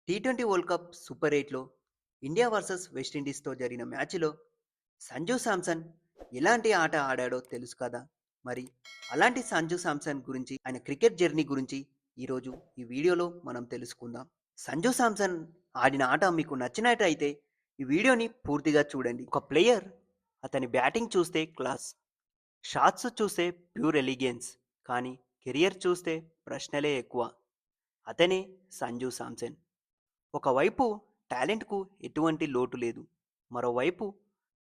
T20 world cup super ఎయిట్లో India versus వెస్టిండీస్తో జరిగిన మ్యాచ్లో సంజు శాంసన్ ఎలాంటి ఆట ఆడాడో తెలుసు కదా. మరి అలాంటి సంజు శాంసన్ గురించి, ఆయన క్రికెట్ జర్నీ గురించి ఈరోజు ఈ వీడియోలో మనం తెలుసుకుందాం. సంజు శాంసన్ ఆడిన ఆట మీకు నచ్చినట్టయితే ఈ వీడియోని పూర్తిగా చూడండి. ఒక ప్లేయర్, అతని బ్యాటింగ్ చూస్తే క్లాస్, షాట్స్ చూస్తే ప్యూర్ ఎలిగెన్స్, కానీ కెరియర్ చూస్తే ప్రశ్నలే ఎక్కువ. అతనే సంజు శాంసన్. ఒకవైపు టాలెంట్కు ఎటువంటి లోటు లేదు, మరోవైపు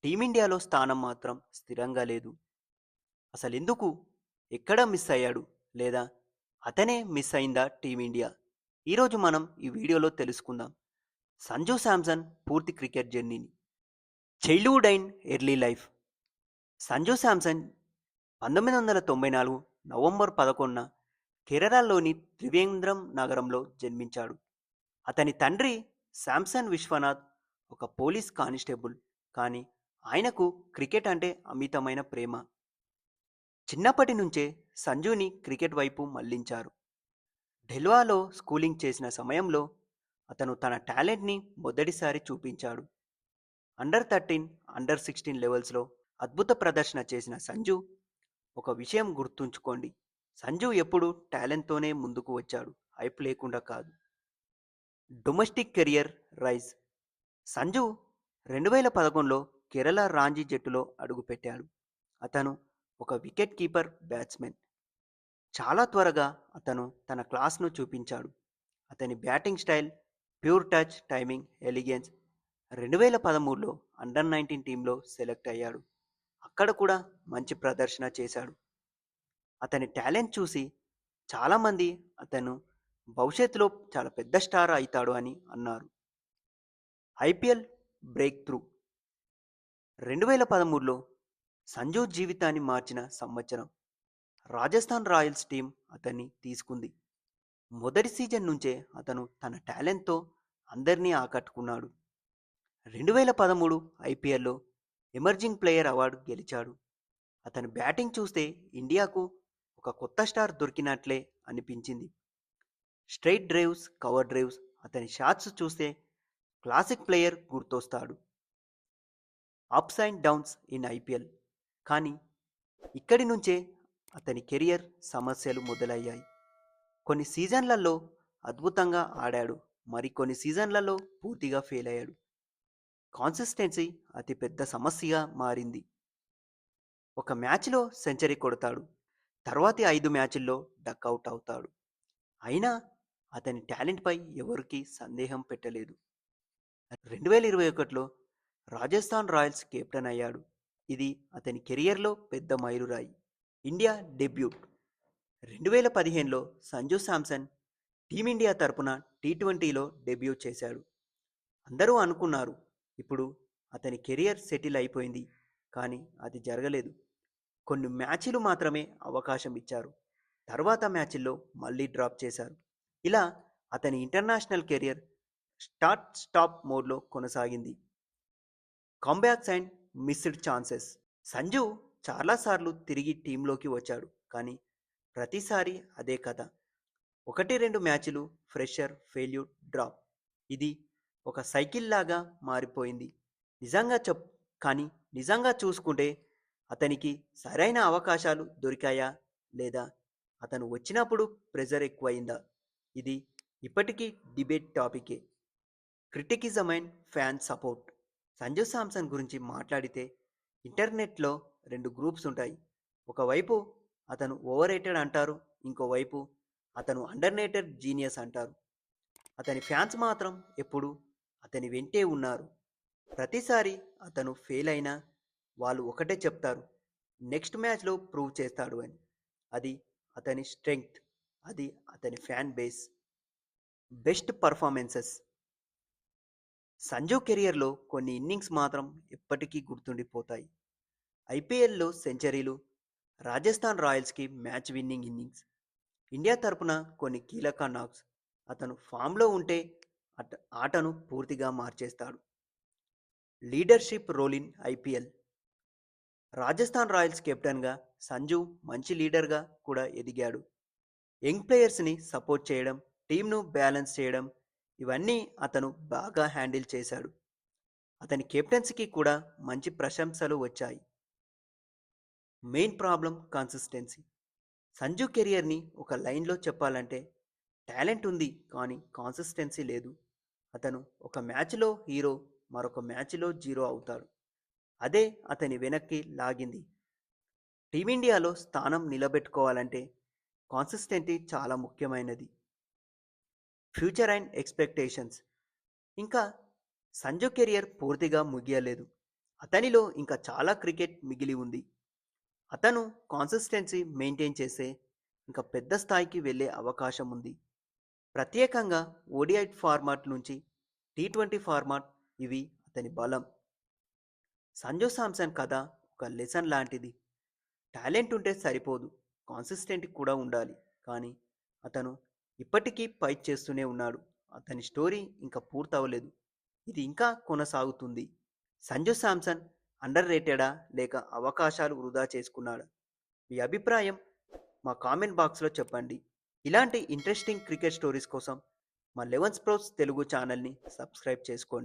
టీమిండియాలో స్థానం మాత్రం స్థిరంగా లేదు. అసలెందుకు, ఎక్కడ మిస్ అయ్యాడు, లేదా అతనే మిస్ అయిందా టీమిండియా? ఈరోజు మనం ఈ వీడియోలో తెలుసుకుందాం సంజు శాంసన్ పూర్తి క్రికెట్ జర్నీని. Childhood and early life. Sanju Samson 1994 November 11న కేరళలోని త్రివేంద్రం నగరంలో జన్మించాడు. అతని తండ్రి శాంసన్ విశ్వనాథ్ ఒక పోలీస్ కానిస్టేబుల్, కానీ ఆయనకు క్రికెట్ అంటే అమితమైన ప్రేమ. చిన్నప్పటి నుంచే సంజుని క్రికెట్ వైపు మళ్లించారు. ఢెల్వాలో స్కూలింగ్ చేసిన సమయంలో అతను తన టాలెంట్ని మొదటిసారి చూపించాడు. అండర్ 13, అండర్ 16 లెవెల్స్లో అద్భుత ప్రదర్శన చేసిన సంజు. ఒక విషయం గుర్తుంచుకోండి, సంజు ఎప్పుడు టాలెంట్తోనే ముందుకు వచ్చాడు, హైప్ లేకుండా కాదు. Domestic career rise. సంజు 2011లో కేరళ రాంజీ జట్టులో అడుగుపెట్టాడు. అతను ఒక వికెట్ కీపర్ బ్యాట్స్మెన్. చాలా త్వరగా అతను తన క్లాస్ను చూపించాడు. అతని batting style pure touch, timing, elegance. 2013లో అండర్ 19 టీంలో సెలెక్ట్ అయ్యాడు. అక్కడ కూడా మంచి ప్రదర్శన చేశాడు. అతని టాలెంట్ చూసి చాలామంది అతను భవిష్యత్తులో చాలా పెద్ద స్టార్ అవుతాడు అని అన్నారు. IPL breakthrough. 2013లో సంజు జీవితాన్ని మార్చిన సంవత్సరం. రాజస్థాన్ రాయల్స్ టీం అతన్ని తీసుకుంది. మొదటి సీజన్ నుంచే అతను తన టాలెంట్తో అందరినీ ఆకట్టుకున్నాడు. 2013 ఐపీఎల్లో ఎమర్జింగ్ ప్లేయర్ అవార్డు గెలిచాడు. అతని బ్యాటింగ్ చూస్తే ఇండియాకు ఒక కొత్త స్టార్ దొరికినట్లే అనిపించింది. స్ట్రైట్ డ్రైవ్స్, కవర్ డ్రైవ్స్, అతని షాట్స్ చూస్తే క్లాసిక్ ప్లేయర్ గుర్తొస్తాడు. Ups and downs in IPL. కానీ ఇక్కడి నుంచే అతని కెరియర్ సమస్యలు మొదలయ్యాయి. కొన్ని సీజన్లలో అద్భుతంగా ఆడాడు, మరికొన్ని సీజన్లలో పూర్తిగా ఫెయిల్ అయ్యాడు. కాన్సిస్టెన్సీ అతిపెద్ద సమస్యగా మారింది. ఒక మ్యాచ్లో సెంచరీ కొడతాడు, తర్వాతి 5 మ్యాచ్ల్లో డక్అవుట్ అవుతాడు. అయినా అతని టాలెంట్పై ఎవరికీ సందేహం పెట్టలేదు. 2021లో రాజస్థాన్ రాయల్స్ కెప్టెన్ అయ్యాడు. ఇది అతని కెరియర్లో పెద్ద మైలురాయి. India debut. 2015లో సంజు శాంసన్ టీమిండియా తరపున టీ20లో డెబ్యూట్ చేశాడు. అందరూ అనుకున్నారు ఇప్పుడు అతని కెరియర్ సెటిల్ అయిపోయింది, కానీ అది జరగలేదు. కొన్ని మ్యాచ్లు మాత్రమే అవకాశం ఇచ్చారు, తర్వాత మ్యాచ్ల్లో మళ్ళీ డ్రాప్ చేశారు. ఇలా అతని ఇంటర్నేషనల్ కెరియర్ స్టార్ట్ స్టాప్ మోడ్లో కొనసాగింది. Comebacks and missed chances. Sanju చాలాసార్లు తిరిగి టీంలోకి వచ్చాడు, కానీ ప్రతిసారి అదే కథ. 1-2 మ్యాచ్లు ఫ్రెషర్, ఫెయిల్యూర్, డ్రాప్. ఇది ఒక సైకిల్ లాగా మారిపోయింది. నిజంగా కానీ నిజంగా చూసుకుంటే అతనికి సరైన అవకాశాలు దొరికాయా, లేదా అతను వచ్చినప్పుడు ప్రెజర్ ఎక్కువైందా? ఇది ఇప్పటికీ డిబేట్ టాపికే. Criticism and fan support. Sanju Samson గురించి మాట్లాడితే ఇంటర్నెట్లో 2 గ్రూప్స్ ఉంటాయి. ఒకవైపు అతను ఓవర్ రేటెడ్ అంటారు, ఇంకోవైపు అతను అండర్ రేటెడ్ జీనియస్ అంటారు. అతని ఫ్యాన్స్ మాత్రం ఎప్పుడు అతని వెంటే ఉన్నారు. ప్రతిసారి అతను ఫెయిల్ అయినా వాళ్ళు ఒకటే చెప్తారు, నెక్స్ట్ మ్యాచ్లో ప్రూవ్ చేస్తాడు అని. అది అతని స్ట్రెంగ్త్, అది అతని fan base. Best performances. Sanju కెరియర్లో కొన్ని ఇన్నింగ్స్ మాత్రం ఎప్పటికీ గుర్తుండిపోతాయి. ఐపీఎల్లో సెంచరీలు, రాజస్థాన్ రాయల్స్కి మ్యాచ్ విన్నింగ్ ఇన్నింగ్స్, ఇండియా తరపున కొన్ని కీలక నాక్స్. అతను ఫామ్లో ఉంటే ఆటను పూర్తిగా మార్చేస్తాడు. Leadership role in IPL. Rajasthan Royals కెప్టెన్గా సంజు మంచి లీడర్గా కూడా ఎదిగాడు. యంగ్ ప్లేయర్స్ని సపోర్ట్ చేయడం, టీంను బ్యాలెన్స్ చేయడం, ఇవన్నీ అతను బాగా హ్యాండిల్ చేశాడు. అతని కెప్టెన్సీకి కూడా మంచి ప్రశంసలు వచ్చాయి. Main problem consistency. సంజు కెరియర్‌ని ఒక లైన్‌లో చెప్పాలంటే టాలెంట్ ఉంది కానీ కన్సిస్టెన్సీ లేదు. అతను ఒక మ్యాచ్‌లో హీరో, మరొక మ్యాచ్‌లో జీరో అవుతాడు. అదే అతని వెనక్కి లాగింది. టీమిండియాలో స్థానం నిలబెట్టుకోవాలంటే కన్సిస్టెంటీ చాలా ముఖ్యమైనది. Future and expectations. ఇంకా సంజు కెరియర్ పూర్తిగా ముగియలేదు. అతనిలో ఇంకా చాలా క్రికెట్ మిగిలి ఉంది. అతను కన్సిస్టెన్సీ మెయింటైన్ చేస్తే ఇంకా పెద్ద స్థాయికి వెళ్ళే అవకాశం ఉంది. ప్రత్యేకంగా ఓడిఐ ఫార్మాట్ నుంచి టీ20 ఫార్మాట్ ఇవి అతని బలం. సంజు శాంసన్ కథ ఒక లెసన్ లాంటిది. టాలెంట్ ఉంటే సరిపోదు, కాన్సిస్టెంట్ కూడా ఉండాలి. కానీ అతను ఇప్పటికీ ఫైట్ చేస్తూనే ఉన్నాడు. అతని స్టోరీ ఇంకా పూర్తవలేదు. ఇది ఇంకా కొనసాగుతుంది. సంజు శాంసన్ అండర్ రేటెడా లేక అవకాశాలు వృధా చేసుకున్నాడా? మీ అభిప్రాయం మా కామెంట్ బాక్స్లో చెప్పండి. ఇలాంటి ఇంట్రెస్టింగ్ క్రికెట్ స్టోరీస్ కోసం మా లెవెన్స్ ప్రోస్ తెలుగు ఛానల్ని సబ్స్క్రైబ్ చేసుకోండి.